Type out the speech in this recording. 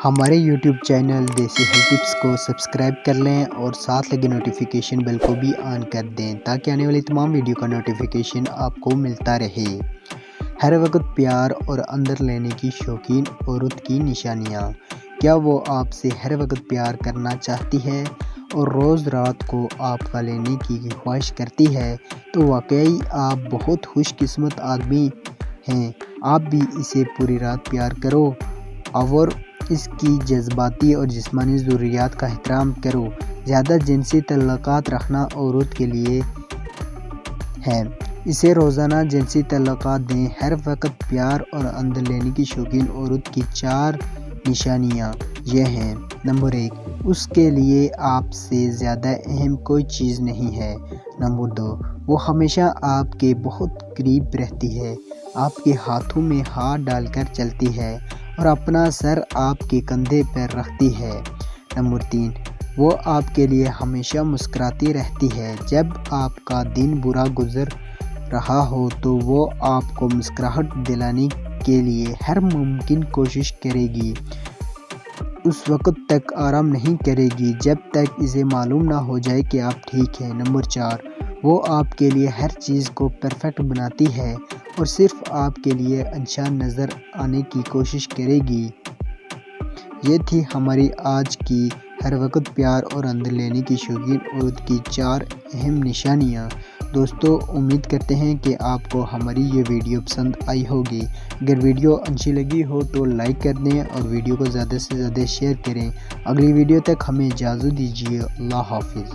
ہمارے YouTube channel دیسی health tips کو سبسکرائب کر لیں اور ساتھ لگے نوٹیفیکیشن بیل کو بھی آن کر دیں تاکہ آنے والی تمام ویڈیو کا نوٹیفیکیشن آپ کو ملتا رہے۔ ہر وقت پیار اور اندر لینے کی شوقین عورت کی نشانیاں۔ کیا وہ آپ سے ہر وقت پیار کرنا چاہتی ہے اور روز رات کو آپ کا لینے کی خواہش کرتی ہے تو واقعی آپ بہت خوش قسمت آدمی ہیں۔ آپ بھی اسے پوری رات پیار کرو اور اس کی جذباتی اور جسمانی ضروریات کا احترام کرو۔ زیادہ جنسی تعلقات رکھنا عورت کے لیے ہے، اسے روزانہ جنسی تعلقات دیں۔ ہر وقت پیار اور اندر لینے کی شوقین عورت کی 4 نشانیاں یہ ہیں۔ نمبر 1، اس کے لیے آپ سے زیادہ اہم کوئی چیز نہیں ہے۔ نمبر 2، وہ ہمیشہ آپ کے بہت قریب رہتی ہے، آپ کے ہاتھوں میں ہاتھ ڈال کر چلتی ہے اور اپنا سر آپ کے کندھے پر رکھتی ہے۔ نمبر 3، وہ آپ کے لیے ہمیشہ مسکراتی رہتی ہے۔ جب آپ کا دن برا گزر رہا ہو تو وہ آپ کو مسکراہٹ دلانے کے لیے ہر ممکن کوشش کرے گی۔ اس وقت تک آرام نہیں کرے گی جب تک اسے معلوم نہ ہو جائے کہ آپ ٹھیک ہیں۔ نمبر 4، وہ آپ کے لیے ہر چیز کو پرفیکٹ بناتی ہے اور صرف آپ کے لیے اچھا نظر آنے کی کوشش کرے گی۔ یہ تھی ہماری آج کی ہر وقت پیار اور اندر لینے کی شوقین عورت کی 4 اہم نشانیاں۔ دوستو، امید کرتے ہیں کہ آپ کو ہماری یہ ویڈیو پسند آئی ہوگی۔ اگر ویڈیو اچھی لگی ہو تو لائک کر دیں اور ویڈیو کو زیادہ سے زیادہ شیئر کریں۔ اگلی ویڈیو تک ہمیں اجازت دیجیے۔ اللہ حافظ۔